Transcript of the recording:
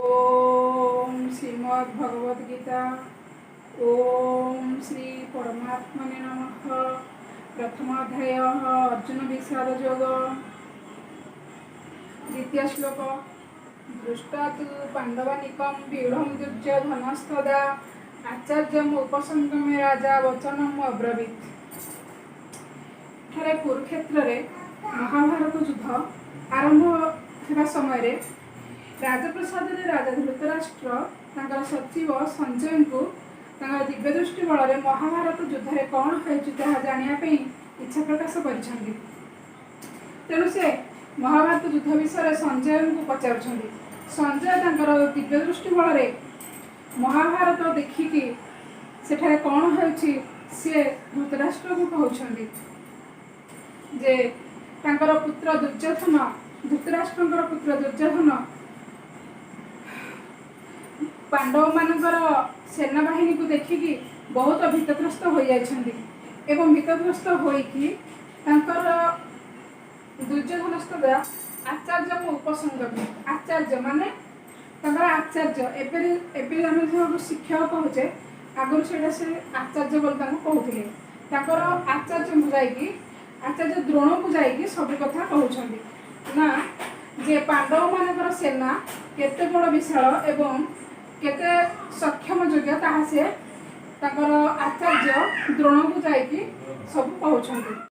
ओम श्रीमद् भगवद गीता। ओम श्री परमात्मने नमः। प्रथमाध्याय अर्जुन विषाद योग। द्वितीय श्लोक। दृष्टा तु पांडवानिकं व्यूढं दुर्योधनस्तदा आचार्यम् उपसंगमे राजा वचनम् अब्रवीत्। ठारे कुरुक्षेत्र रे महाभारत युद्ध आरंभ होगा समय राजप्रसाद राजा धृतराष्ट्र तांकर सचिव संजय को दिव्य दृष्टि बल महाभारत युद्ध में कौन होता जानापी इच्छा प्रकाश कर तेणु से महाभारत युद्ध विषय संजय को पचार संजय दिव्य दृष्टि बल महाभारत देखिकी सेठारे कौन होची सी धृतराष्ट्र को कहते जे तांकर पुत्र दुर्योधन धृतराष्ट्र पुत्र दुर्योधन पांडव मानकर सेनाबाहिनी को देखिकी बहुत भीतग्रस्त हो जाइछन्ति एवं भीतग्रस्त होइकी तांकर दुर्योधन स्तदा आचार्य उपसंगमे आचार्य माने तांकर आचार्य एबे आमे जो शिक्षक कहूचे आगुर सेटा से आचार्य बोल कहते तांकर आचार्य बुझाइकी आचार्य द्रोण को जाइकी सब कथा कहउछन्ति ना जे पांडव मानकर सेना केते बड़ विशाल एवं केते सक्षम योग्य ताहा से ताकर आचार्य द्रोण को जाइकी सब कहउछन्ति।